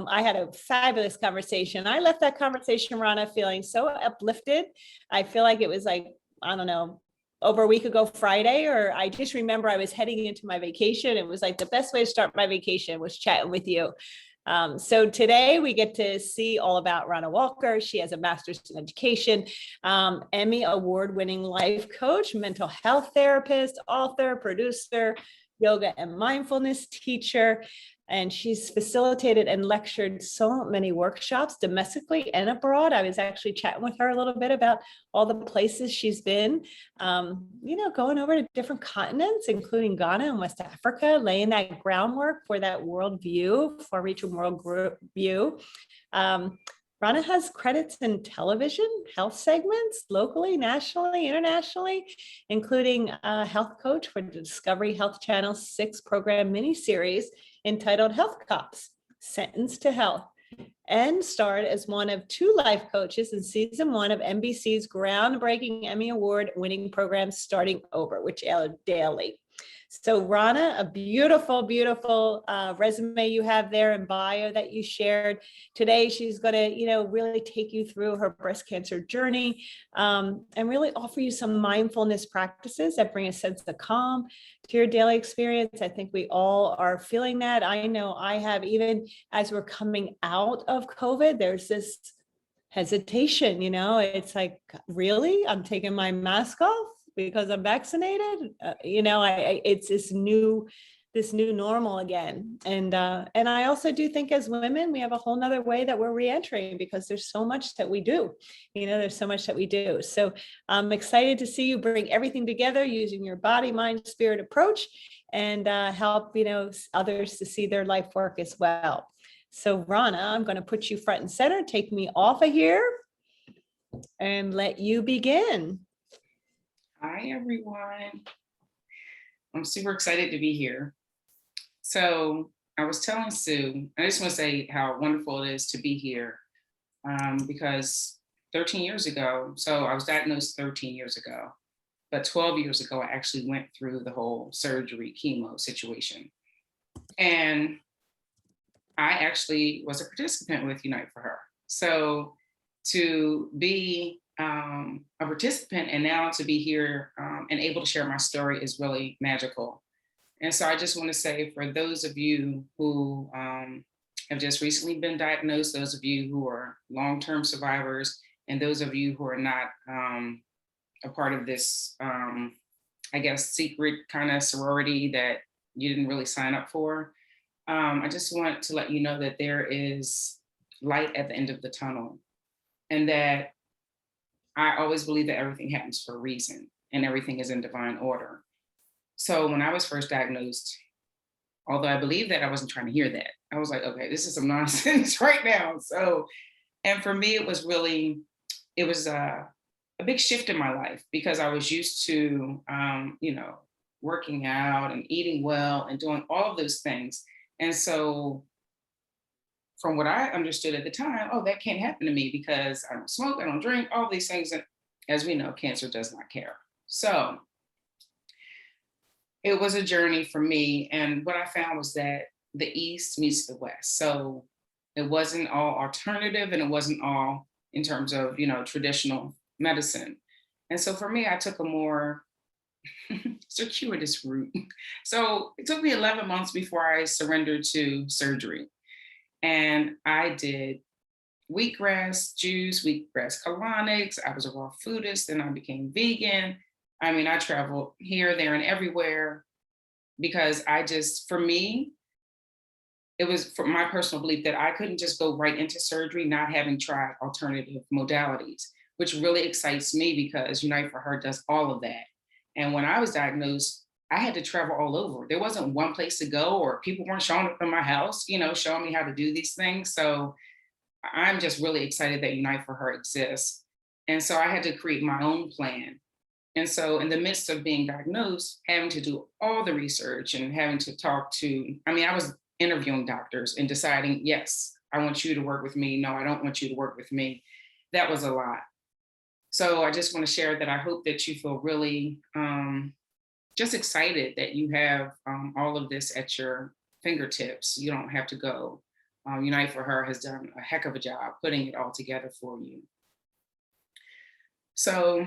I had a fabulous conversation. I left that conversation, Rana, feeling so uplifted. I feel like it was like, I don't know, over a week ago Friday, or I just remember I was heading into my vacation. It was like the best way to start my vacation was chatting with you. So today we get to see all about Rana Walker. She has a master's in education, Emmy award-winning life coach, mental health therapist, author, producer, yoga and mindfulness teacher. And she's facilitated and lectured so many workshops domestically and abroad. I was actually chatting with her a little bit about all the places she's been, going over to different continents, including Ghana and West Africa, laying that groundwork for that world view, for reaching world view. Rana has credits in television, health segments, locally, nationally, internationally, including a health coach for the Discovery Health Channel's 6-program miniseries entitled Health Cops, Sentenced to Health, and starred as one of 2 life coaches in season 1 of NBC's groundbreaking Emmy Award-winning program Starting Over, which aired daily. So Rana, a beautiful, beautiful resume you have there and bio that you shared. Today, she's going to, really take you through her breast cancer journey and really offer you some mindfulness practices that bring a sense of calm to your daily experience. I think we all are feeling that. I know I have, even as we're coming out of COVID, there's this hesitation, it's like, really? I'm taking my mask off because I'm vaccinated. It's this new normal again. And I also do think as women, we have a whole nother way that we're reentering because there's so much that we do, So I'm excited to see you bring everything together using your body, mind, spirit approach and help, others to see their life work as well. So Rana, I'm going to put you front and center, take me off of here and let you begin. Hi, everyone. I'm super excited to be here. So I was telling Sue, I just want to say how wonderful it is to be here because 13 years ago, so I was diagnosed 13 years ago, but 12 years ago, I actually went through the whole surgery chemo situation. And I actually was a participant with Unite for Her. So to be a participant and now to be here and able to share my story is really magical. And so I just want to say for those of you who have just recently been diagnosed, those of you who are long-term survivors, and those of you who are not a part of this, secret kind of sorority that you didn't really sign up for, I just want to let you know that there is light at the end of the tunnel, and that I always believe that everything happens for a reason and everything is in divine order. So when I was first diagnosed, although I believe that, I wasn't trying to hear that. I was like, okay, this is some nonsense right now. So, and for me, it was a big shift in my life because I was used to, working out and eating well and doing all of those things. And so from what I understood at the time, oh, that can't happen to me because I don't smoke, I don't drink, all these things. And as we know, cancer does not care. So it was a journey for me. And what I found was that the East meets the West. So it wasn't all alternative and it wasn't all in terms of, traditional medicine. And so for me, I took a more circuitous route. So it took me 11 months before I surrendered to surgery. And I did wheatgrass juice, wheatgrass colonics. I was a raw foodist, then I became vegan. I mean, I traveled here, there, and everywhere because for me, it was for my personal belief that I couldn't just go right into surgery, not having tried alternative modalities, which really excites me because Unite for Her does all of that. And when I was diagnosed, I had to travel all over. There wasn't one place to go, or people weren't showing up in my house, showing me how to do these things. So I'm just really excited that Unite for Her exists. And so I had to create my own plan. And so in the midst of being diagnosed, having to do all the research and having to talk to, I was interviewing doctors and deciding, yes, I want you to work with me. No, I don't want you to work with me. That was a lot. So I just want to share that I hope that you feel really just excited that you have all of this at your fingertips. You don't have to go Unite for Her has done a heck of a job putting it all together for you. So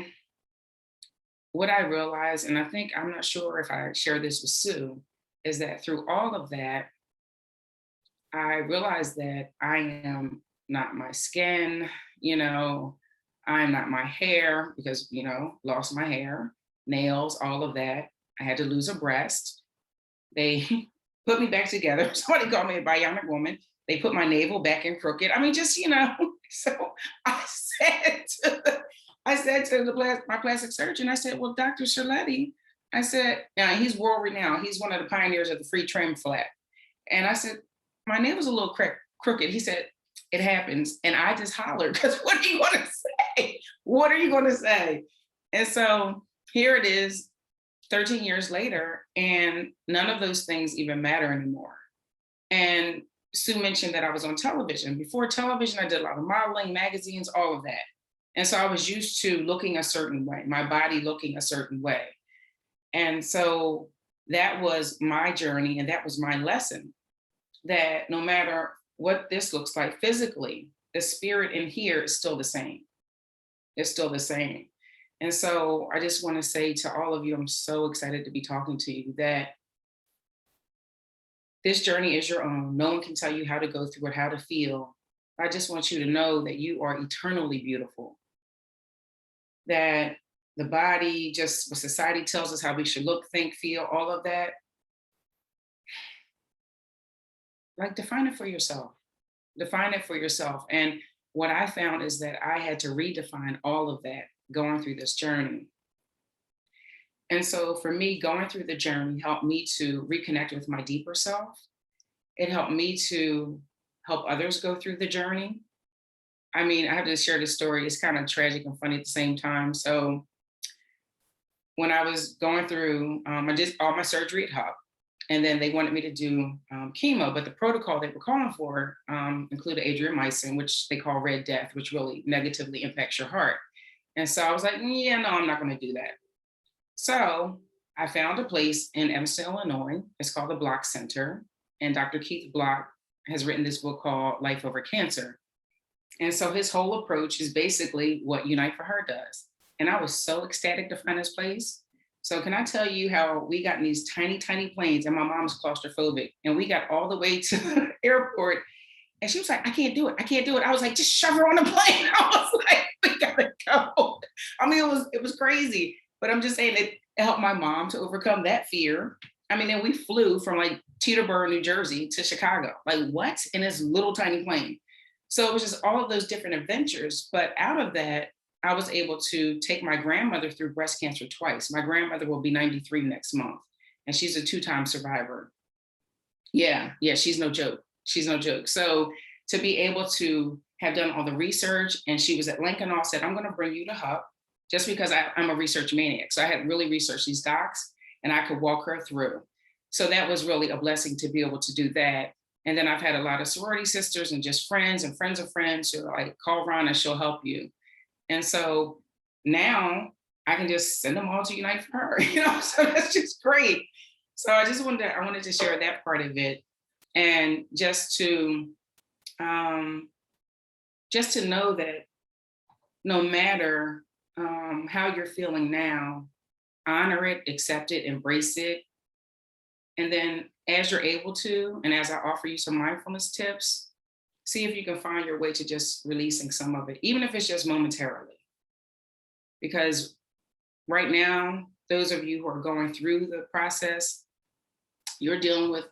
what I realized, and I think, I'm not sure if I shared this with Sue, is that through all of that, I realized that I am not my skin, I'm not my hair because, lost my hair, nails, all of that. I had to lose a breast. They put me back together. Somebody called me a bionic woman. They put my navel back in crooked. I mean, just, so I said to my plastic surgeon, I said, well, Dr. Sharletti, I said, now he's world renowned. He's one of the pioneers of the free trim flat. And I said, my navel's a little crooked. He said, it happens. And I just hollered, because what are you going to say? What are you going to say? And so here it is, 13 years later, and none of those things even matter anymore. And Sue mentioned that I was on television. Before television, I did a lot of modeling, magazines, all of that. And so I was used to looking a certain way, my body looking a certain way. And so that was my journey, and that was my lesson, that no matter what this looks like physically, the spirit in here is still the same. It's still the same. And so I just want to say to all of you, I'm so excited to be talking to you, that this journey is your own. No one can tell you how to go through it, how to feel. I just want you to know that you are eternally beautiful. That the body, just what society tells us how we should look, think, feel, all of that, like, define it for yourself. Define it for yourself. And what I found is that I had to redefine all of that going through this journey. And so for me, going through the journey helped me to reconnect with my deeper self. It helped me to help others go through the journey. I mean, I have to share this story. It's kind of tragic and funny at the same time. So when I was going through, I did all my surgery at Hub, and then they wanted me to do chemo, but the protocol they were calling for included adriamycin, which they call red death, which really negatively impacts your heart. And so I was like, yeah, no, I'm not going to do that. So I found a place in Evanston, Illinois. It's called the Block Center. And Dr. Keith Block has written this book called Life Over Cancer. And so his whole approach is basically what Unite for Her does. And I was so ecstatic to find this place. So can I tell you how we got in these tiny, tiny planes, and my mom's claustrophobic, and we got all the way to the airport, and she was like, I can't do it. I can't do it. I was like, just shove her on the plane. I was like, we gotta go. I mean, it was crazy, but I'm just saying it helped my mom to overcome that fear. I mean, then we flew from like Teterboro, New Jersey to Chicago. Like, what? In this little tiny plane. So it was just all of those different adventures. But out of that, I was able to take my grandmother through breast cancer twice. My grandmother will be 93 next month, and she's a 2-time survivor. Yeah, she's no joke. She's no joke. So to be able to have done all the research, and she was at Lincoln, I said, I'm going to bring you to Hub, just because I'm a research maniac. So I had really researched these docs, and I could walk her through. So that was really a blessing to be able to do that. And then I've had a lot of sorority sisters and just friends and friends of friends who are like, call Rana, she'll help you. And so now I can just send them all to Unite for Her, so that's just great. So I wanted to share that part of it, and just to know that no matter how you're feeling now, honor it, accept it, embrace it. And then as you're able to, and as I offer you some mindfulness tips, see if you can find your way to just releasing some of it, even if it's just momentarily. Because right now, those of you who are going through the process, you're dealing with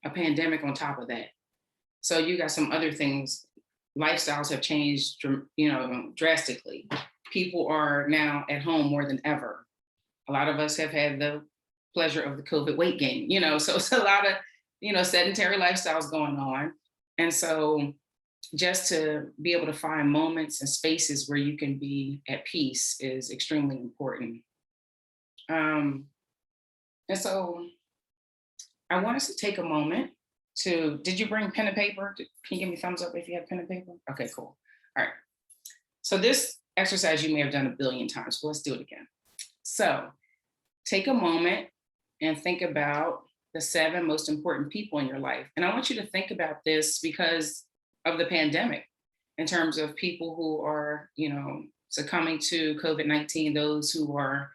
a pandemic on top of that. So you got some other things. Lifestyles have changed, drastically. People are now at home more than ever. A lot of us have had the pleasure of the COVID weight gain, so it's a lot of, sedentary lifestyles going on. And so just to be able to find moments and spaces where you can be at peace is extremely important. And so I want us to take a moment did you bring pen and paper? Can you give me thumbs up if you have pen and paper? Okay, cool. All right. So this exercise you may have done 1 billion times, but let's do it again. So take a moment and think about the 7 most important people in your life. And I want you to think about this because of the pandemic, in terms of people who are, succumbing to COVID-19, those who are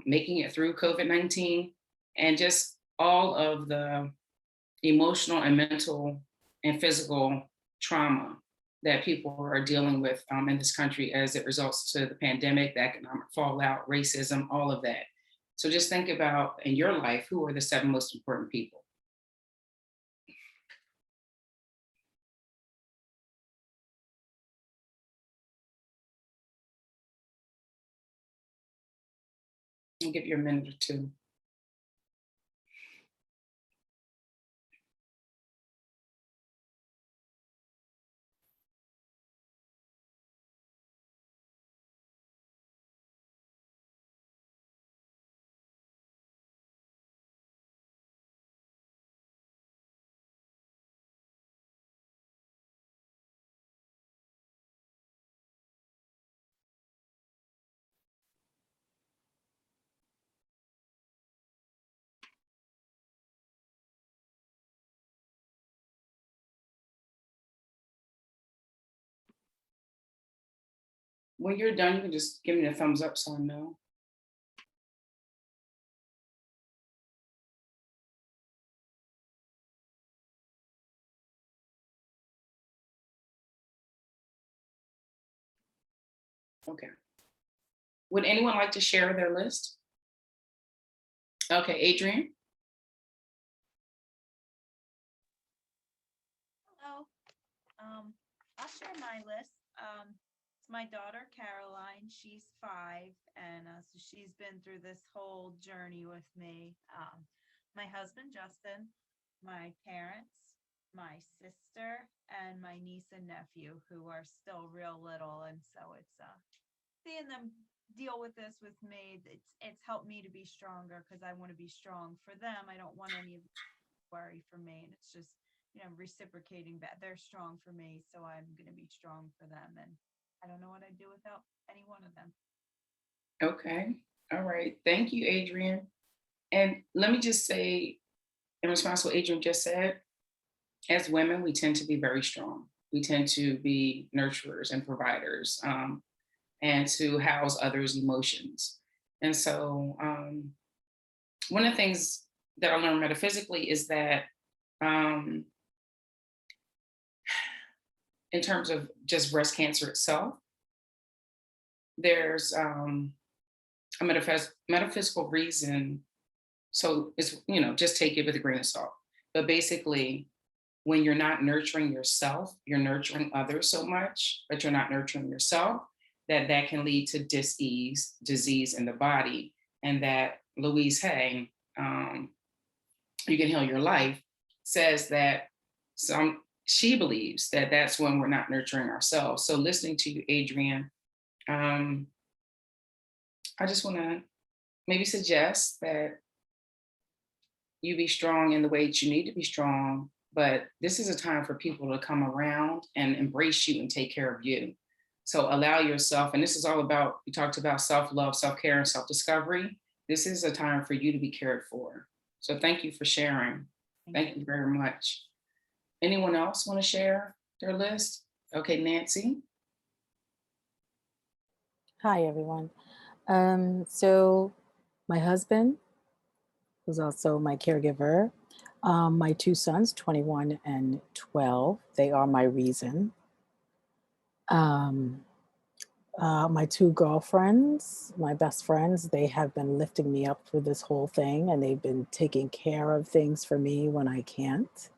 making it through COVID-19, and just all of the emotional and mental and physical trauma that people are dealing with in this country as it results to the pandemic, the economic fallout, racism, all of that. So just think about in your life, who are the 7 most important people? I'll give you a minute or two. When you're done, you can just give me a thumbs up so I know. Okay. Would anyone like to share their list? Okay, Adrienne? Hello. I'll share my list. It's my daughter Caroline. She's 5, and so she's been through this whole journey with me. My husband Justin, my parents, my sister, and my niece and nephew, who are still real little, and so it's seeing them deal with this with me. It's helped me to be stronger because I want to be strong for them. I don't want any of them to worry for me, and it's just reciprocating back. They're strong for me, so I'm going to be strong for them. And I don't know what I'd do without any one of them. Okay. All right. Thank you, Adrienne. And let me just say, in response to what Adrienne just said, as women, we tend to be very strong. We tend to be nurturers and providers, and to house others' emotions. And so, one of the things that I learned metaphysically is that, in terms of just breast cancer itself, there's a metaphysical reason. So it's, just take it with a grain of salt. But basically, when you're not nurturing yourself, you're nurturing others so much, but you're not nurturing yourself, that can lead to disease in the body. And that Louise Hay, You Can Heal Your Life, says that she believes that that's when we're not nurturing ourselves. So listening to you, Adrienne, I just want to maybe suggest that you be strong in the way that you need to be strong, but this is a time for people to come around and embrace you and take care of you. So allow yourself, and this is all about, we talked about self-love, self-care, and self-discovery. This is a time for you to be cared for. So thank you for sharing. Thank you very much. Anyone else want to share their list? Okay, Nancy. Hi, everyone. So my husband, who's also my caregiver, my 2 sons, 21 and 12, they are my reason. My 2 girlfriends, my best friends, they have been lifting me up through this whole thing, and they've been taking care of things for me when I can't.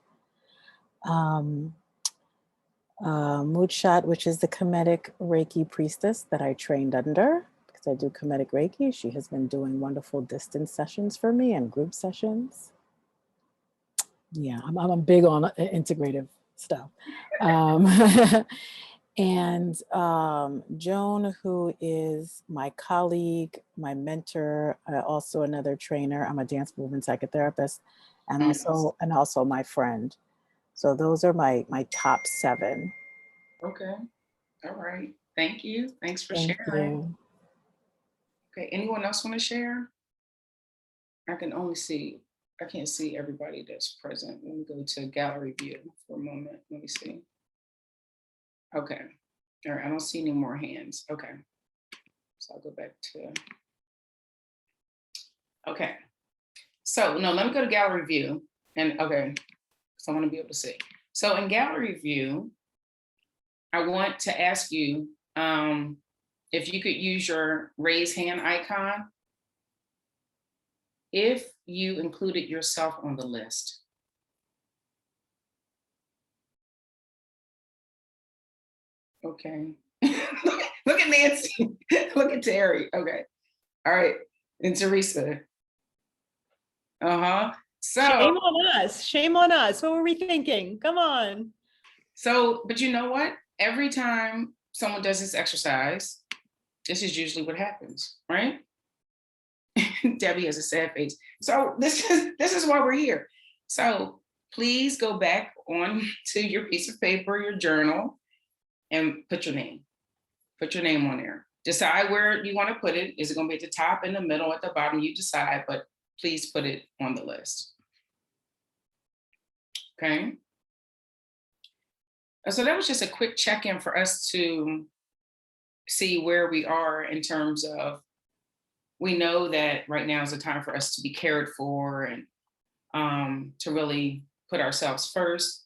Moodshot, which is the Kemetic Reiki priestess that I trained under, because I do Kemetic Reiki. She has been doing wonderful distance sessions for me and group sessions. Yeah, I'm big on integrative stuff. And Joan, who is my colleague, my mentor, also another trainer. I'm a dance movement psychotherapist, and also my friend. So those are my top 7. Okay. All right. Thank you. Thanks for Thank sharing. you. Okay. Anyone else want to share? I can only see I can't see everybody that's present. Let me go to gallery view for a moment. Let me see. Okay. All right, I don't see any more hands. Okay. So I'll go back to, okay. So no, let me go to gallery view. And okay, so I want to be able to see. So in gallery view, I want to ask you if you could use your raise hand icon if you included yourself on the list. Okay. Look at Nancy. Look at Terry. Okay. All right. And Teresa. Uh-huh. Shame So, on us. Shame on us. What were we thinking? Come on. but you know what? Every time someone does this exercise, this is usually what happens, right? Debbie has a sad face. So this is why we're here. So please go back on to your piece of paper, your journal, and put your name. Put your name on there. Decide where you want to put it. Is it going to be at the top, in the middle, at the bottom? You decide, but please put it on the list. Okay. So that was just a quick check-in for us to see where we are in terms of, we know that right now is a time for us to be cared for and to really put ourselves first,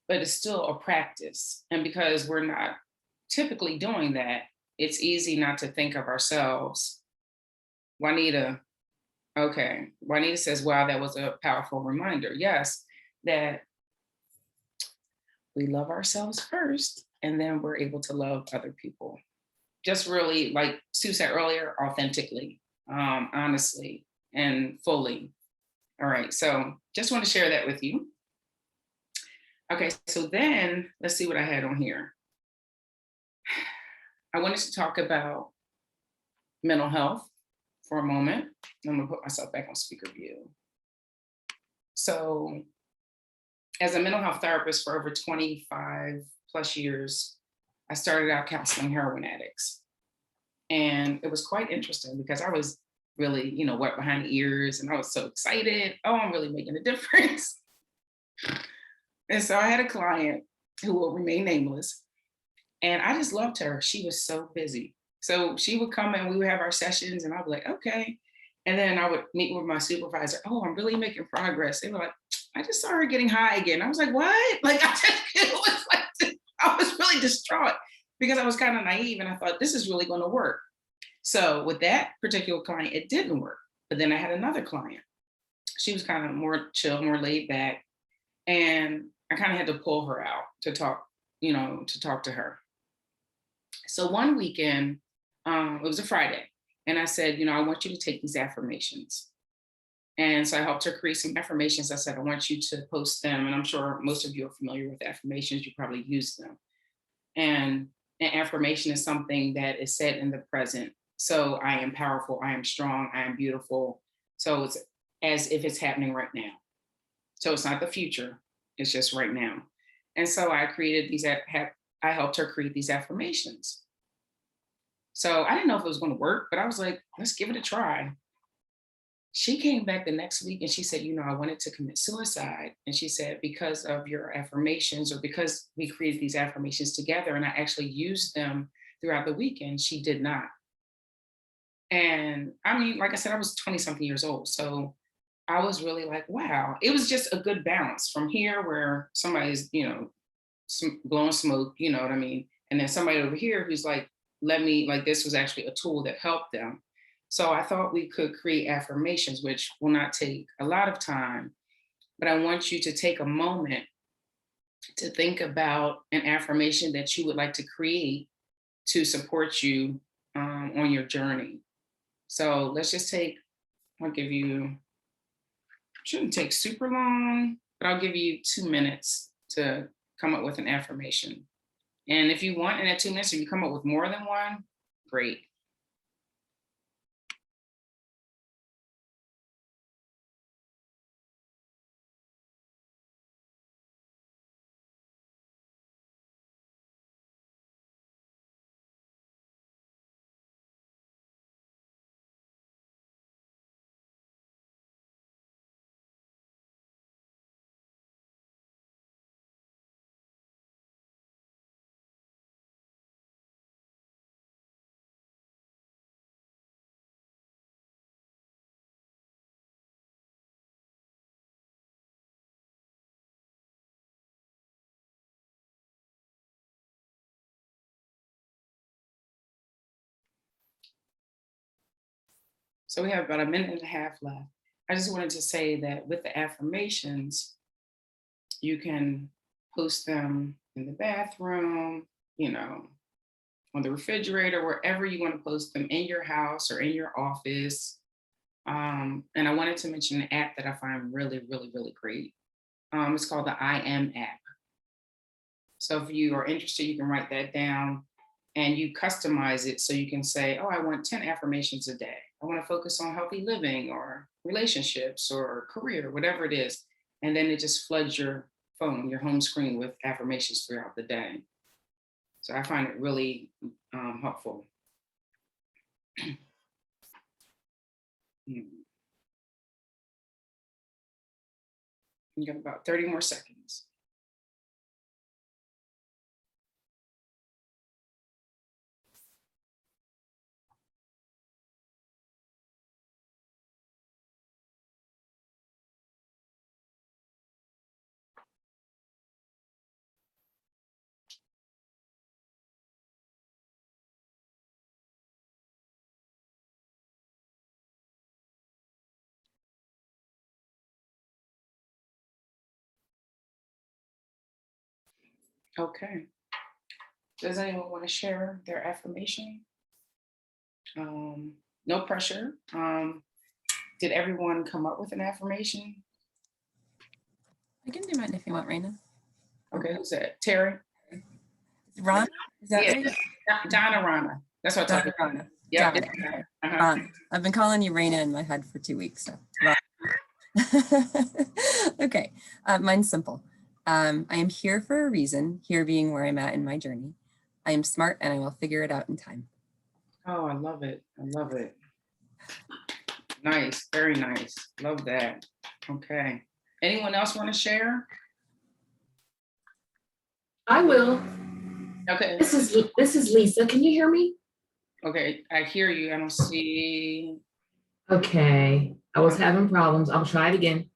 but it's still a practice. And because we're not typically doing that, it's easy not to think of ourselves. Juanita, okay. Juanita says, wow, that was a powerful reminder. Yes, that we love ourselves first, and then we're able to love other people. Just really, like Sue said earlier, authentically, honestly, and fully. All right, so just want to share that with you. Okay, so then let's see what I had on here. I wanted to talk about mental health for a moment. I'm gonna put myself back on speaker view. So as a mental health therapist for over 25 plus years, I started out counseling heroin addicts. And it was quite interesting because I was really, wet behind the ears, and I was so excited. Oh, I'm really making a difference. And so I had a client who will remain nameless, and I just loved her. She was so busy. So she would come and we would have our sessions, and I'd be like, okay. And then I would meet with my supervisor. Oh, I'm really making progress. They were like, I just saw her getting high again. I was like, what? Like, it was like, I was really distraught because I was kind of naive, and I thought this is really going to work. So with that particular client, it didn't work. But then I had another client. She was kind of more chill, more laid back. And I kind of had to pull her out to talk to her. So one weekend, it was a Friday, and I said, I want you to take these affirmations. And so I helped her create some affirmations. I said, I want you to post them. And I'm sure most of you are familiar with affirmations. You probably use them. And an affirmation is something that is said in the present. So I am powerful, I am strong, I am beautiful. So it's as if it's happening right now. So it's not the future, it's just right now. And so I created I helped her create these affirmations. So I didn't know if it was going to work, but I was like, let's give it a try. She came back the next week and she said, I wanted to commit suicide. And she said, because of your affirmations, or because we created these affirmations together and I actually used them throughout the weekend, she did not. And I mean, like I said, I was 20 something years old. So I was really like, wow, it was just a good balance from here where somebody's, blowing smoke, you know what I mean? And then somebody over here who's like, this was actually a tool that helped them. So I thought we could create affirmations, which will not take a lot of time, but I want you to take a moment to think about an affirmation that you would like to create to support you on your journey. So let's just I'll give you, shouldn't take super long, but I'll give you 2 minutes to come up with an affirmation. And if you want, in that 2 minutes, if you come up with more than one, great. So we have about a minute and a half left. I just wanted to say that with the affirmations, you can post them in the bathroom, you know, on the refrigerator, wherever you want to post them, in your house or in your office. And I wanted to mention an app that I find really, really, really great. It's called the I Am app. So if you are interested, you can write that down and you customize it so you can say, oh, I want 10 affirmations a day. I want to focus on healthy living or relationships or career, whatever it is. And then it just floods your phone, your home screen with affirmations throughout the day. So I find it really helpful. You got about 30 more seconds. Okay. Does anyone want to share their affirmation? No pressure. Did everyone come up with an affirmation? I can do mine if you want, Rana. Okay, who's that? Terry? Rana? Is that Yeah. right? Donna Rana. That's what I'm talking Donna about. Rana. Yep. Got it. Uh-huh. Rana. I've been calling you Rana in my head for 2 weeks, so. Rana. Okay, mine's simple. I am here for a reason, here being where I'm at in my journey. I am smart and I will figure it out in time. Oh, I love it. I love it. Nice. Very nice. Love that. Okay. Anyone else want to share? I will. Okay. This is Lisa. Can you hear me? Okay. I hear you. I don't see. Okay. I was having problems. I'll try it again.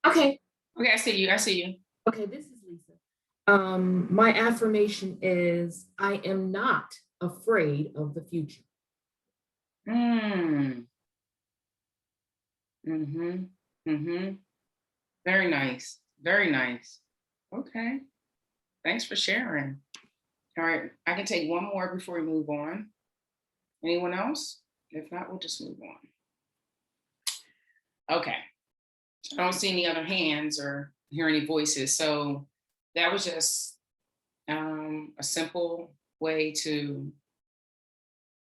Okay. Okay. I see you. I see you. Okay, this is Lisa. My affirmation is I am not afraid of the future. Mm. Mm-hmm. Mm-hmm. Very nice. Very nice. Okay. Thanks for sharing. All right. I can take one more before we move on. Anyone else? If not, we'll just move on. Okay. I don't see any other hands or hear any voices. So that was just a simple way to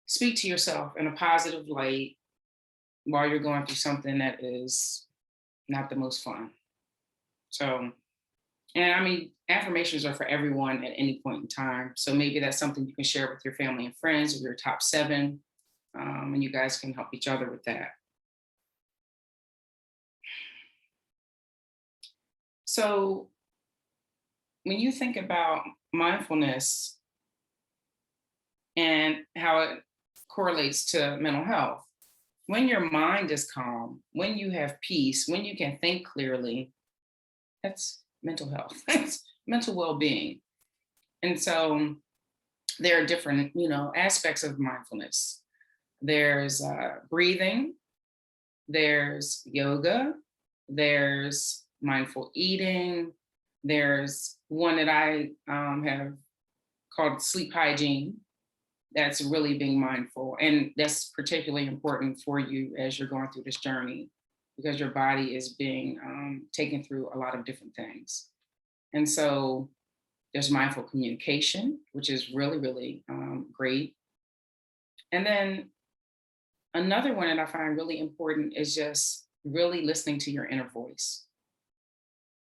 speak to yourself in a positive light while you're going through something that is not the most fun. So, and I mean, affirmations are for everyone at any point in time. So maybe that's something you can share with your family and friends, or your top 7, and you guys can help each other with that. So when you think about mindfulness and how it correlates to mental health, when your mind is calm, when you have peace, when you can think clearly, that's mental health. That's mental well-being. And so there are different, aspects of mindfulness. There's breathing, there's yoga, there's mindful eating, there's one that I have called sleep hygiene. That's really being mindful. And that's particularly important for you as you're going through this journey, because your body is being taken through a lot of different things. And so there's mindful communication, which is really, really great. And then another one that I find really important is just really listening to your inner voice.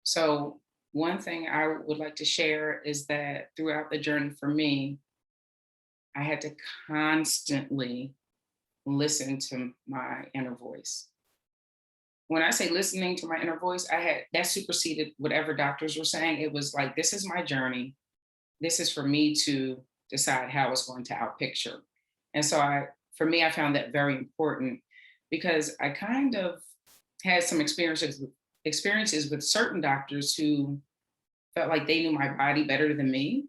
So one thing I would like to share is that throughout the journey for me, I had to constantly listen to my inner voice. When I say listening to my inner voice, that superseded whatever doctors were saying. It was like, this is my journey. This is for me to decide how it's going to outpicture. And so I found that very important, because I kind of had some experiences with certain doctors who felt like they knew my body better than me,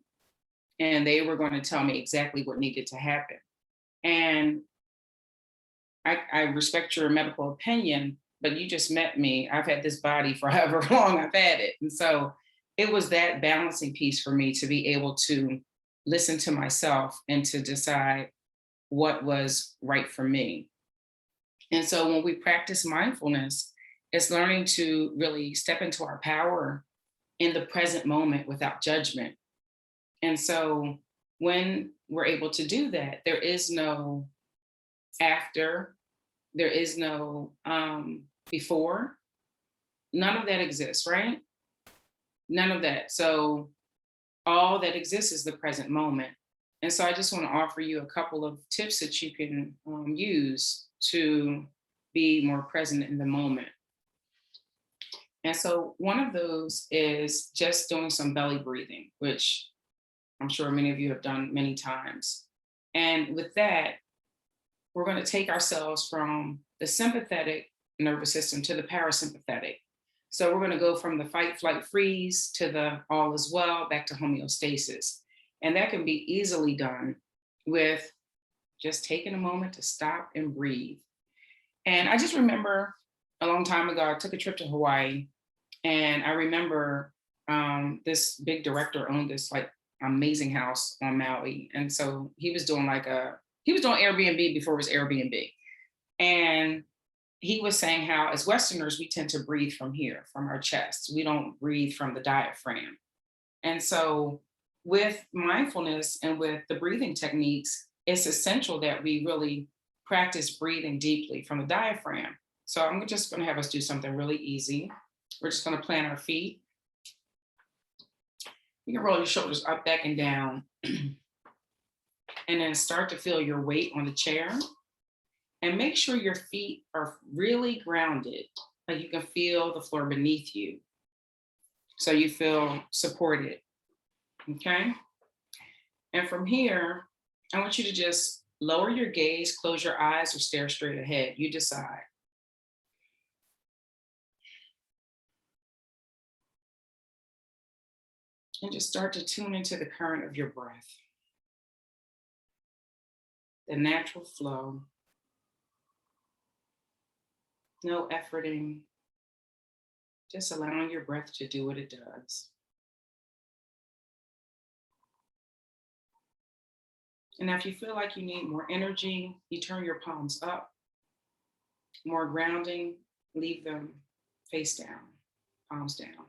and they were going to tell me exactly what needed to happen. And I respect your medical opinion, but you just met me. I've had this body for however long I've had it. And so it was that balancing piece for me to be able to listen to myself and to decide what was right for me. And so when we practice mindfulness, it's learning to really step into our power in the present moment without judgment. And so when we're able to do that, there is no after, there is no before, none of that exists, right? None of that. So all that exists is the present moment. And so I just want to offer you a couple of tips that you can use to be more present in the moment. And so one of those is just doing some belly breathing, which I'm sure many of you have done many times. And with that, we're going to take ourselves from the sympathetic nervous system to the parasympathetic. So we're going to go from the fight, flight, freeze to the all is well, back to homeostasis. And that can be easily done with just taking a moment to stop and breathe. And I just remember a long time ago, I took a trip to Hawaii, and I remember this big director owned this like amazing house on Maui. And so he was doing Airbnb before it was Airbnb. And he was saying how as Westerners, we tend to breathe from here, from our chests. We don't breathe from the diaphragm. And so with mindfulness and with the breathing techniques, it's essential that we really practice breathing deeply from the diaphragm. So I'm just going to have us do something really easy. We're just going to plant our feet. You can roll your shoulders up, back, and down. And then start to feel your weight on the chair. And make sure your feet are really grounded, like you can feel the floor beneath you. So you feel supported, okay? And from here, I want you to just lower your gaze, close your eyes, or stare straight ahead. You decide. And just start to tune into the current of your breath, the natural flow. No efforting, just allowing your breath to do what it does. And now if you feel like you need more energy, you turn your palms up. More grounding, leave them face down, palms down.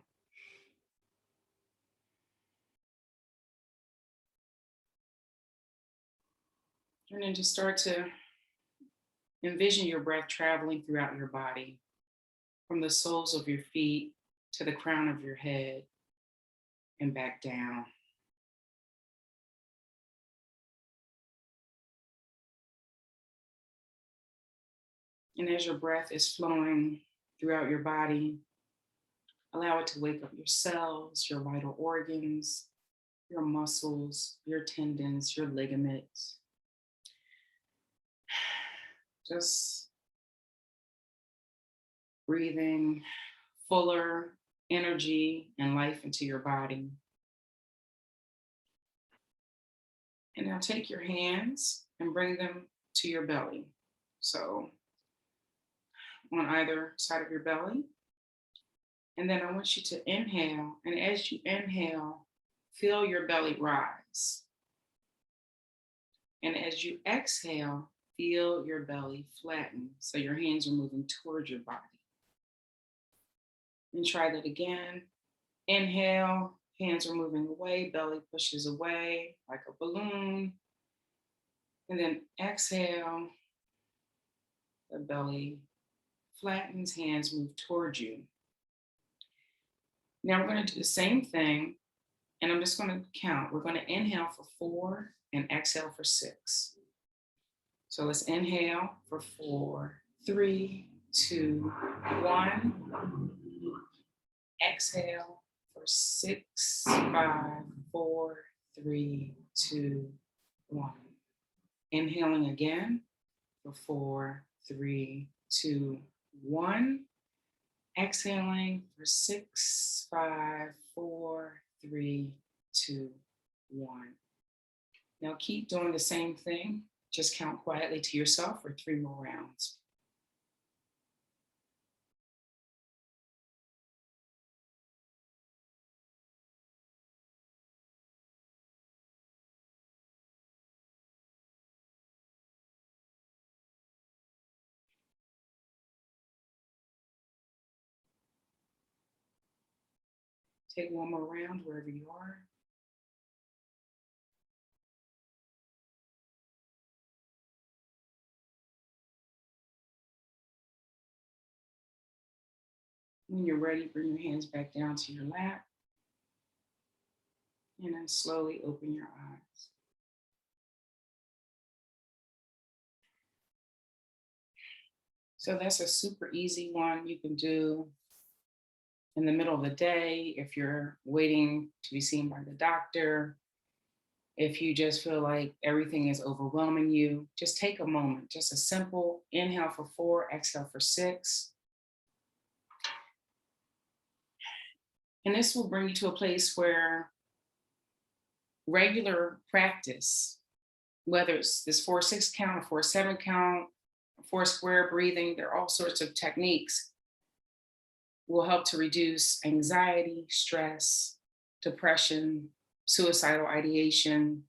And then just start to envision your breath traveling throughout your body, from the soles of your feet to the crown of your head and back down. And as your breath is flowing throughout your body, allow it to wake up your cells, your vital organs, your muscles, your tendons, your ligaments. Just breathing fuller energy and life into your body. And now take your hands and bring them to your belly. So on either side of your belly. And then I want you to inhale. And as you inhale, feel your belly rise. And as you exhale, feel your belly flatten. So your hands are moving towards your body. And try that again. Inhale, hands are moving away, belly pushes away like a balloon. And then exhale, the belly flattens, hands move towards you. Now we're going to do the same thing, and I'm just going to count. We're going to inhale for 4 and exhale for 6. So let's inhale for 4, 3, 2, 1. Exhale for 6, 5, 4, 3, 2, 1. Inhaling again for 4, 3, 2, 1. Exhaling for 6, 5, 4, 3, 2, 1. Now keep doing the same thing Just count quietly to yourself for 3 more rounds. Take 1 more round wherever you are. When you're ready, bring your hands back down to your lap. And then slowly open your eyes. So that's a super easy one you can do in the middle of the day if you're waiting to be seen by the doctor. If you just feel like everything is overwhelming you, just take a moment, just a simple inhale for 4, exhale for 6. And this will bring you to a place where regular practice, whether it's this 4-6 count, or 4-7 count, 4 square breathing, there are all sorts of techniques, will help to reduce anxiety, stress, depression, suicidal ideation,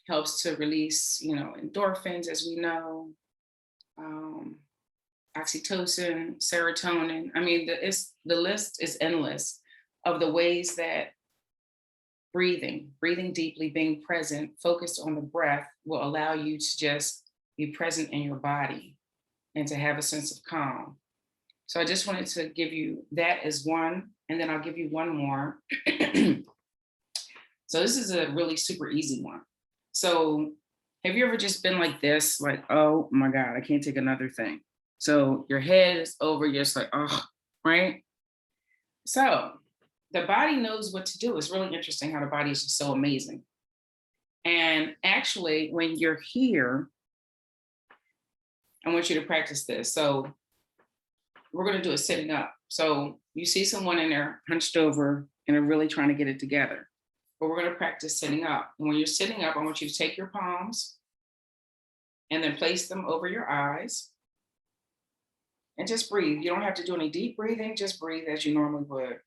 helps to release, endorphins, as we know, oxytocin, serotonin. I mean, the list is endless of the ways that breathing deeply, being present, focused on the breath will allow you to just be present in your body and to have a sense of calm. So I just wanted to give you that as one, and then I'll give you one more. So this is a really super easy one. So have you ever just been like this, like, oh my God, I can't take another thing. So your head is over, you're just like, oh, right? So the body knows what to do. It's really interesting how the body is just so amazing. And actually, when you're here, I want you to practice this. So we're going to do it sitting up. So you see someone in there hunched over and they're really trying to get it together. But we're going to practice sitting up. And when you're sitting up, I want you to take your palms and then place them over your eyes and just breathe. You don't have to do any deep breathing, just breathe as you normally would.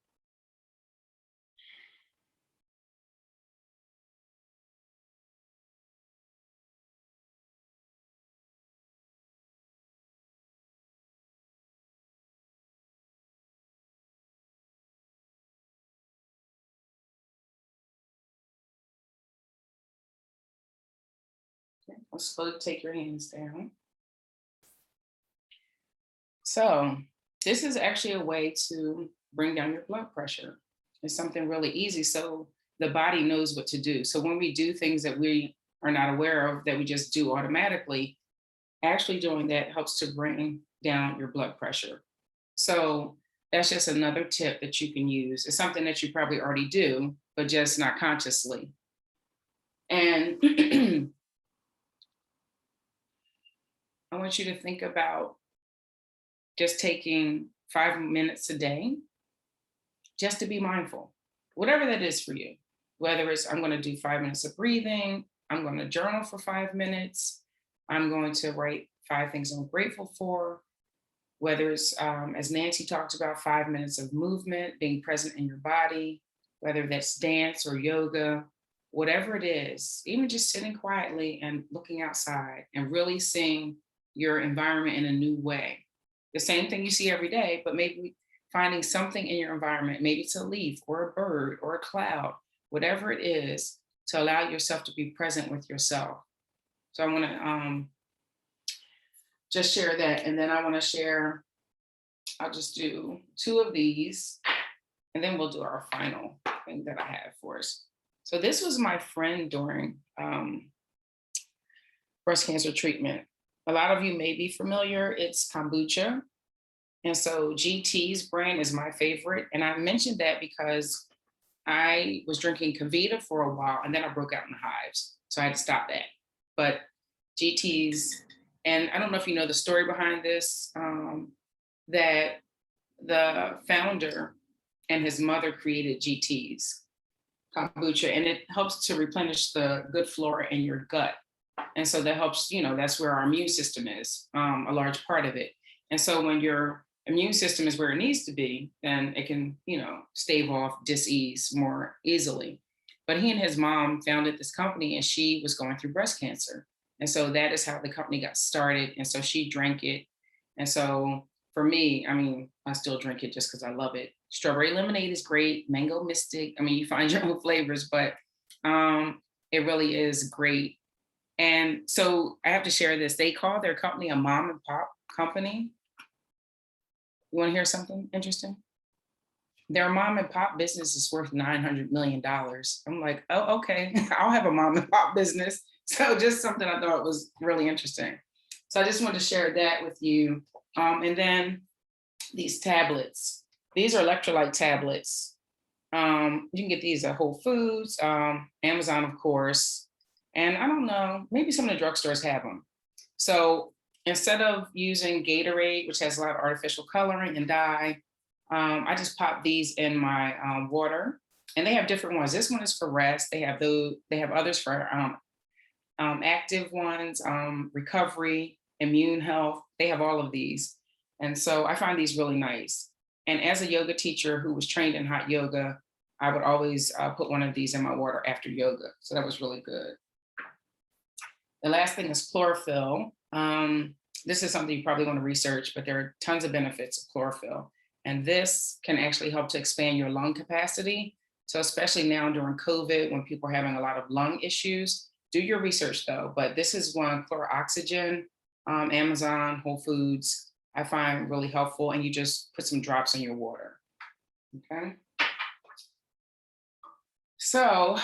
Okay. Let's slowly take your hands down. So this is actually a way to bring down your blood pressure. It's something really easy. So the body knows what to do. So when we do things that we are not aware of, that we just do automatically, actually doing that helps to bring down your blood pressure. So that's just another tip that you can use. It's something that you probably already do, but just not consciously. And I want you to think about just taking 5 minutes a day just to be mindful, whatever that is for you. Whether it's, I'm going to do 5 minutes of breathing, I'm going to journal for 5 minutes, I'm going to write 5 things I'm grateful for, whether it's, as Nancy talked about, 5 minutes of movement, being present in your body, whether that's dance or yoga, whatever it is, even just sitting quietly and looking outside and really seeing your environment in a new way. The same thing you see every day, but maybe finding something in your environment, maybe it's a leaf or a bird or a cloud, whatever it is, to allow yourself to be present with yourself. So I want to just share that. And then I want to share, I'll just do 2 of these, and then we'll do our final thing that I have for us. So this was my friend during breast cancer treatment. A lot of you may be familiar, it's kombucha. And so GT's brand is my favorite. And I mentioned that because I was drinking Kavita for a while and then I broke out in hives. So I had to stop that. But GT's, and I don't know if you know the story behind this, that the founder and his mother created GT's. kombucha, and it helps to replenish the good flora in your gut. And so that helps, that's where our immune system is, a large part of it. And so when your immune system is where it needs to be, then it can, stave off dis-ease more easily. But he and his mom founded this company, and she was going through breast cancer. And so that is how the company got started. And so she drank it. And so for me, I still drink it just because I love it. Strawberry lemonade is great. Mango mystic. You find your own flavors, but it really is great. And so I have to share this. They call their company a mom and pop company. You want to hear something interesting? Their mom and pop business is worth $900 million. I'm like, oh, okay, I'll have a mom and pop business. So just something I thought was really interesting. So I just wanted to share that with you. And then these tablets, these are electrolyte tablets. You can get these at Whole Foods, Amazon, of course. And I don't know, maybe some of the drugstores have them. So instead of using Gatorade, which has a lot of artificial coloring and dye, I just pop these in my water, and they have different ones. This one is for rest. They have others for active ones, recovery, immune health. They have all of these. And so I find these really nice. And as a yoga teacher who was trained in hot yoga, I would always put one of these in my water after yoga. So that was really good. The last thing is chlorophyll. This is something you probably want to research, but there are tons of benefits of chlorophyll. And this can actually help to expand your lung capacity. So especially now during COVID, when people are having a lot of lung issues, do your research though. But this is one, Chloroxygen, Amazon, Whole Foods, I find really helpful. And you just put some drops in your water, okay? So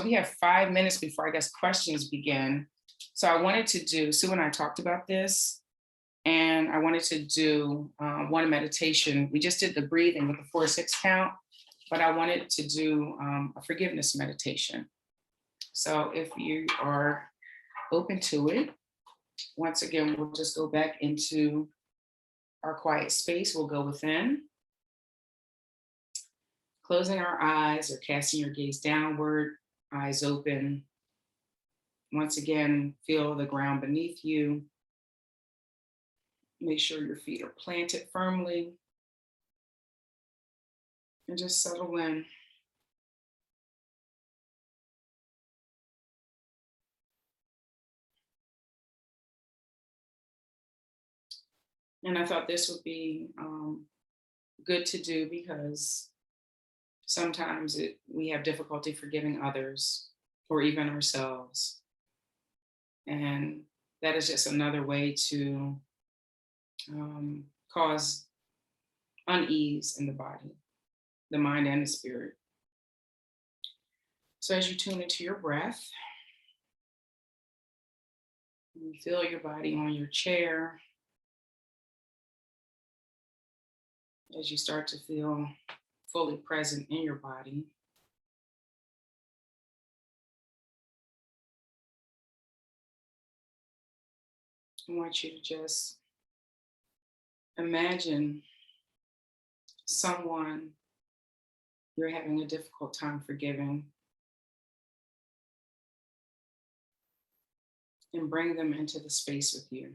we have 5 minutes before I guess questions begin. So I wanted to do, Sue and I talked about this, and I wanted to do one meditation. We just did the breathing with the 4-6 count, but I wanted to do a forgiveness meditation. So if you are open to it, once again, we'll just go back into our quiet space. We'll go within, closing our eyes or casting your gaze downward, eyes open. Once again, feel the ground beneath you. Make sure your feet are planted firmly. And just settle in. And I thought this would be good to do because sometimes we have difficulty forgiving others or even ourselves. And that is just another way to cause unease in the body, the mind and the spirit. So as you tune into your breath, you feel your body on your chair. As you start to feel fully present in your body. I want you to just imagine someone you're having a difficult time forgiving and bring them into the space with you.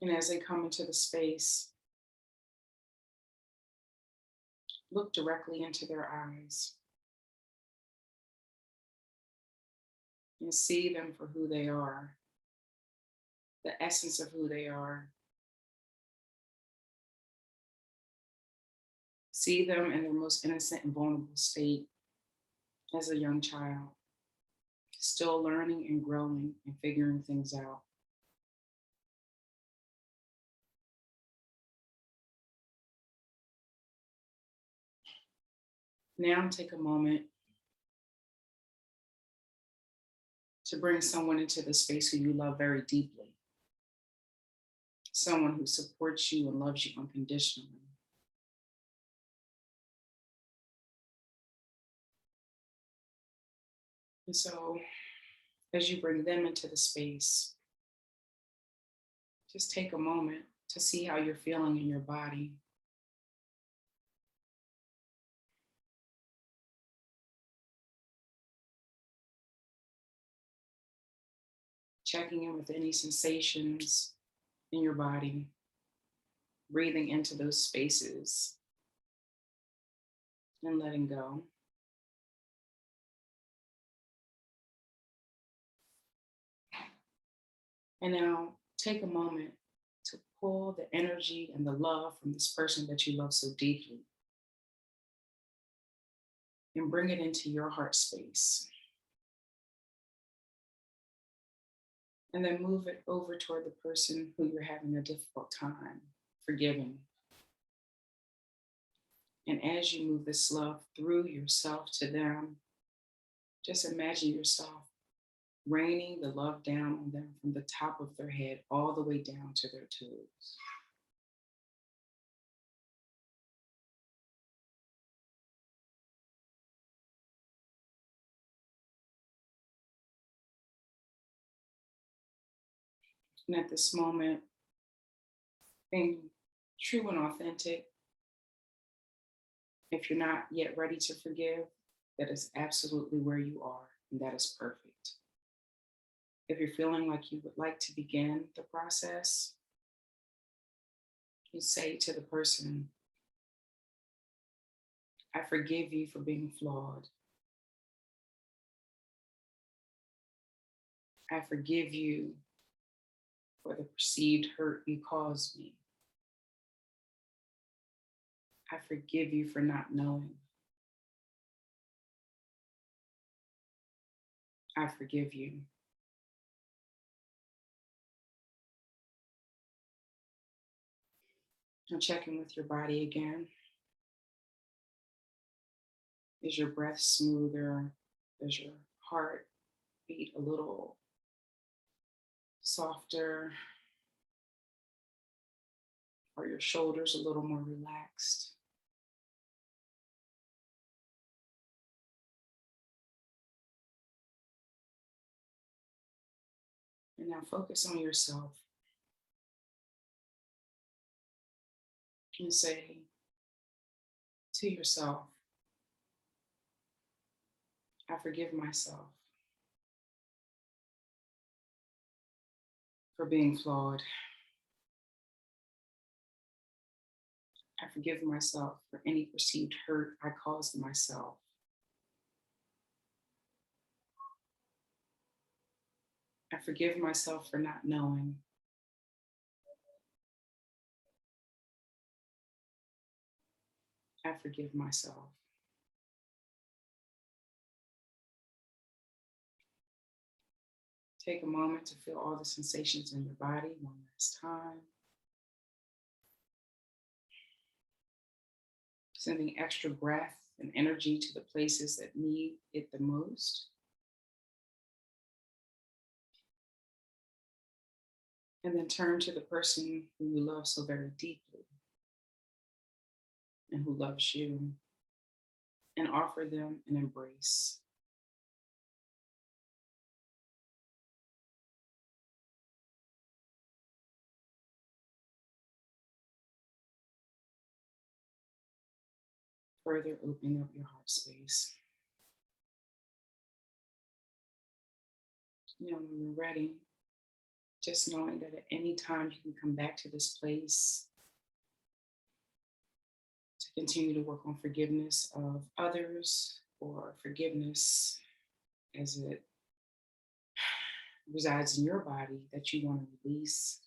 And as they come into the space, look directly into their eyes and see them for who they are, the essence of who they are. See them in their most innocent and vulnerable state as a young child, still learning and growing and figuring things out. Now take a moment to bring someone into the space who you love very deeply. Someone who supports you and loves you unconditionally. And so as you bring them into the space, just take a moment to see how you're feeling in your body. Checking in with any sensations in your body, breathing into those spaces and letting go. And now take a moment to pull the energy and the love from this person that you love so deeply and bring it into your heart space. And then move it over toward the person who you're having a difficult time forgiving. And as you move this love through yourself to them, just imagine yourself raining the love down on them from the top of their head all the way down to their toes. And at this moment, being true and authentic, if you're not yet ready to forgive, that is absolutely where you are, and that is perfect. If you're feeling like you would like to begin the process, you say to the person, I forgive you for being flawed. I forgive you for the perceived hurt you caused me. I forgive you for not knowing. I forgive you. Now check in with your body again. Is your breath smoother? Does your heart beat a little softer? Are your shoulders a little more relaxed? And now focus on yourself and say to yourself, I forgive myself for being flawed. I forgive myself for any perceived hurt I caused myself. I forgive myself for not knowing. I forgive myself. Take a moment to feel all the sensations in your body one last time. Sending extra breath and energy to the places that need it the most. And then turn to the person who you love so very deeply and who loves you, and offer them an embrace. Further opening up your heart space. You know, when you're ready, just knowing that at any time you can come back to this place to continue to work on forgiveness of others, or forgiveness as it resides in your body that you want to release.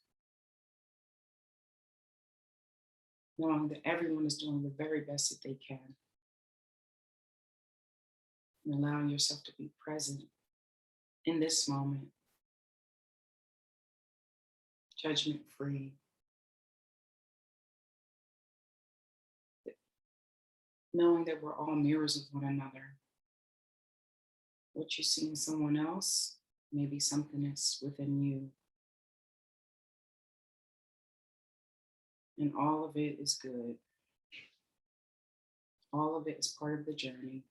Knowing that everyone is doing the very best that they can. And allowing yourself to be present in this moment, judgment-free. Knowing that we're all mirrors of one another. What you see in someone else may be something that's within you. And all of it is good. All of it is part of the journey.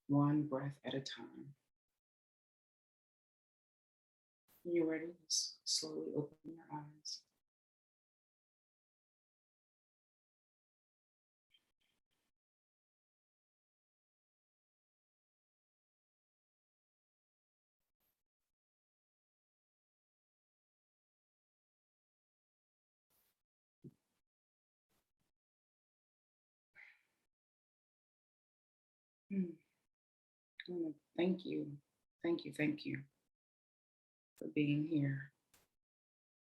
One breath at a time. When you're ready, just slowly open your eyes. I wanna thank you, thank you for being here.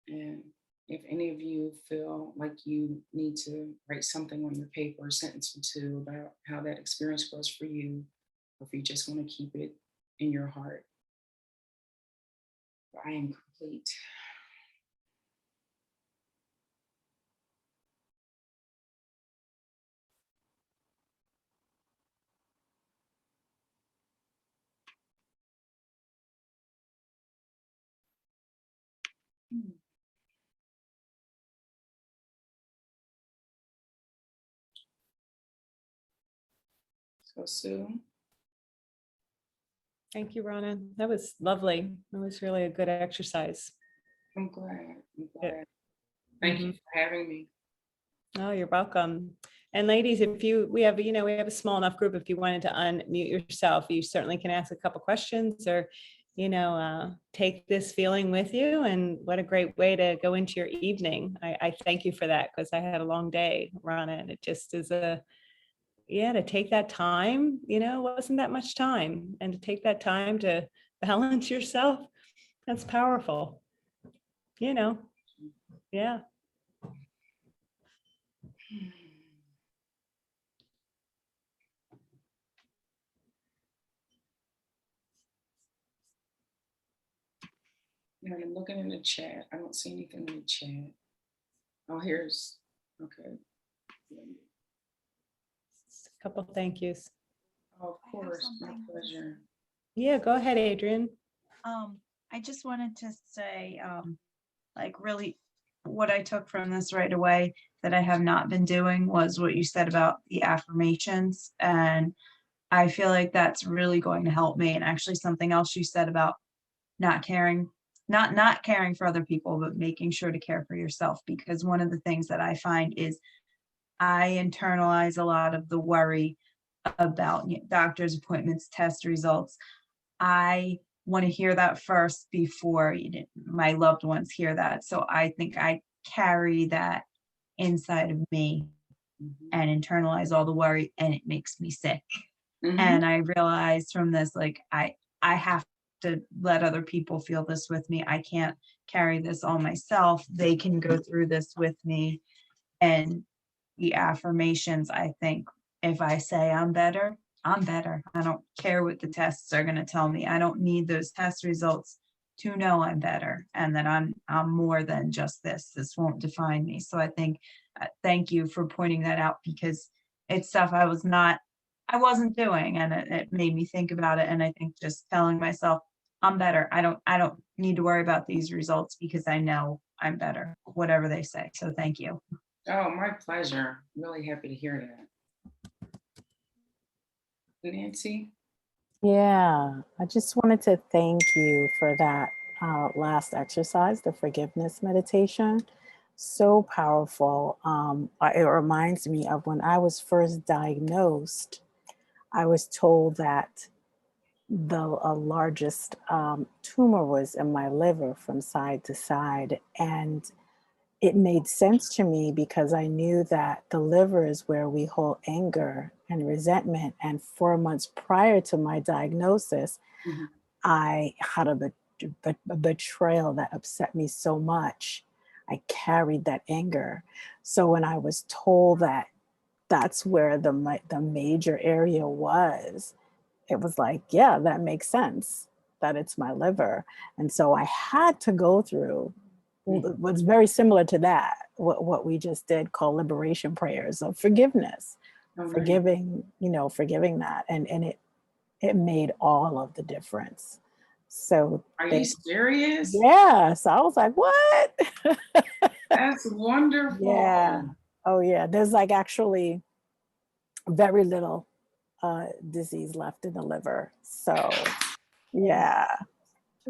And if any of you feel like you need to write something on your paper, a sentence or two about how that experience was for you, or if you just want to keep it in your heart, I am complete. Hmm. So Sue, Thank you, Rana. That was lovely. That was really a good exercise. I'm glad. Yeah. Thank you for having me. Oh, you're welcome. And ladies, if you, we have a small enough group. If you wanted to unmute yourself, you certainly can ask a couple questions or, take this feeling with you. And what a great way to go into your evening. I thank you for that because I had a long day, Rana, and it just is to take that time, it wasn't that much time. And to take that time to balance yourself, that's powerful, yeah. And I'm looking in the chat. I don't see anything in the chat. Oh, here's, okay. A couple thank yous. Oh, of I have course, my something. pleasure. Yeah, go ahead, Adrian. I just wanted to say, like really what I took from this right away that I have not been doing was what you said about the affirmations. And I feel like that's really going to help me. And actually something else you said about not caring, not caring for other people, but making sure to care for yourself. Because one of the things that I find is I internalize a lot of the worry about doctor's appointments, test results. I want to hear that first before my loved ones hear that. So I think I carry that inside of me and internalize all the worry, and it makes me sick. And I realized from this, like, I have to let other people feel this with me. I can't carry this all myself. They can go through this with me. And the affirmations, I think if I say I'm better, I'm better. I don't care what the tests are going to tell me. I don't need those test results to know I'm better and that I'm more than just this. This won't define me. So I think thank you for pointing that out because it's stuff I wasn't doing, and it made me think about it. And I think just telling myself I'm better. I don't need to worry about these results because I know I'm better, whatever they say. So thank you. Oh, my pleasure. Really happy to hear that. Nancy? Yeah, I just wanted to thank you for that last exercise, the forgiveness meditation. So powerful. It reminds me of when I was first diagnosed, I was told that the largest tumor was in my liver from side to side. And it made sense to me because I knew that the liver is where we hold anger and resentment. And 4 months prior to my diagnosis, I had a betrayal that upset me so much. I carried that anger. So when I was told that that's where the major area was, it was like, yeah, that makes sense that it's my liver. And so I had to go through what's very similar to that, what we just did, called liberation prayers of forgiveness, forgiving that. And it made all of the difference. So are you serious? Yeah. So I was like, what? That's wonderful. Yeah. Oh yeah. There's like actually very little disease left in the liver. So yeah.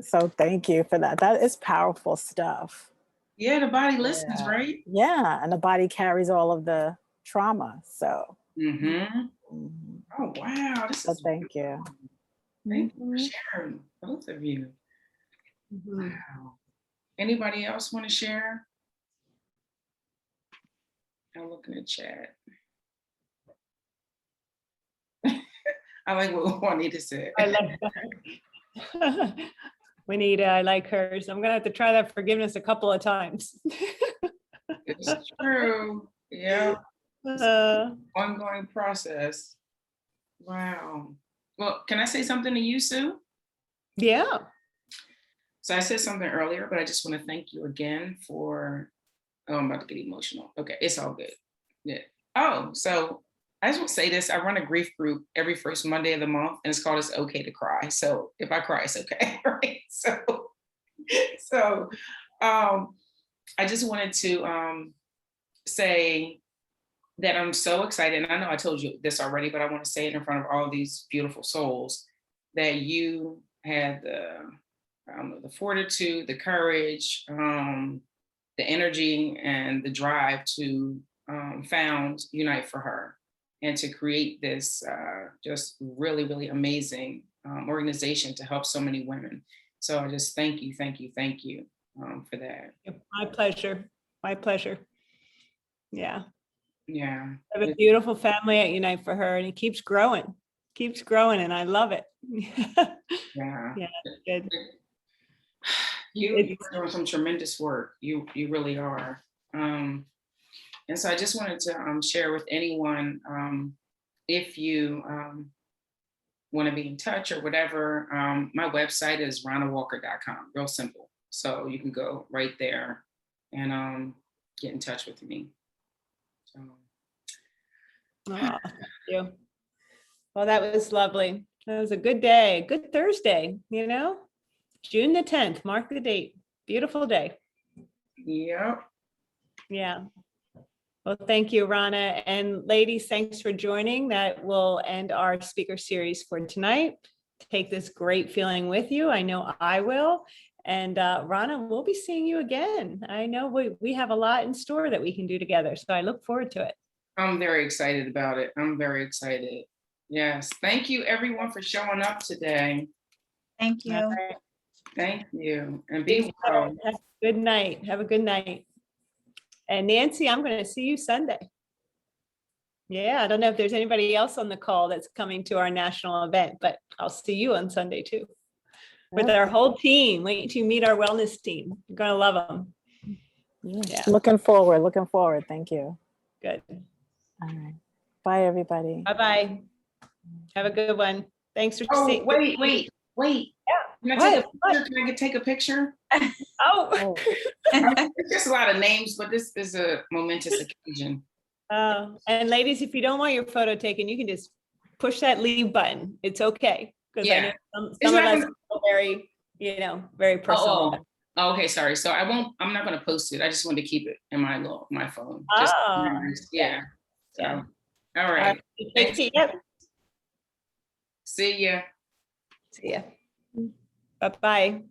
So thank you for that. That is powerful stuff. Yeah, the body listens, Yeah. right? Yeah, and the body carries all of the trauma. So, Mm-hmm. mhm. Oh, wow. This So is thank you. Thank you for Mhm. sharing, both of you. Mhm. Wow. Anybody else want to share? I'll look in the chat. I like what Juanita said. I like that. Juanita, I like hers. I'm gonna have to try that forgiveness a couple of times. It's true. Yeah. Uh, Ongoing process. Wow. Well, can I say something to you, Sue? yeah. So I said something earlier, but I just want to thank you again for, oh, I'm about to get emotional. Okay, it's all good. Yeah. Oh, so I just want to say this. I run a grief group every first Monday of the month, and it's called It's Okay to Cry. So if I cry, it's okay, right? So I just wanted to say that I'm so excited. And I know I told you this already, but I want to say it in front of all these beautiful souls that you had the fortitude, the courage, the energy, and the drive to found Unite for Her and to create this just really, really amazing organization to help so many women. So I just thank you for that. My pleasure. My pleasure. Yeah. Yeah. I have a beautiful family at Unite for Her, and it keeps growing, and I love it. Yeah. Yeah, good. You're doing some tremendous work. You really are. And so I just wanted to share with anyone, if you want to be in touch or whatever, my website is ranawalker.com, real simple. So you can go right there and get in touch with me. So. Oh, thank you. Well, that was lovely. That was a good day, good Thursday, June the 10th, mark the date. Beautiful day. Yep. Yeah. Well, thank you, Rana. And ladies, thanks for joining. That will end our speaker series for tonight. Take this great feeling with you. I know I will. And Rana, we'll be seeing you again. I know we have a lot in store that we can do together. So I look forward to it. I'm very excited about it. I'm very excited. Yes. Thank you, everyone, for showing up today. Thank you. All right. Thank you. And be well. Have a good night. Have a good night. And Nancy, I'm going to see you Sunday. Yeah, I don't know if there's anybody else on the call that's coming to our national event, but I'll see you on Sunday too. With our whole team. Wait till you meet our wellness team. You're going to love them. Yeah. Looking forward. Thank you. Good. All right. Bye, everybody. Bye-bye. Have a good one. Thanks for Oh, seeing. wait. Yeah. Can I take a picture? Can I take a picture? Oh. It's just a lot of names, but this is a momentous occasion. And ladies, if you don't want your photo taken, you can just push that leave button. It's okay. Because I know some of us are very, very personal. Oh, okay, sorry. So I'm not gonna post it. I just wanted to keep it in my phone. Just yeah. So Yeah. all right. Thanks. See ya. See ya. Bye-bye.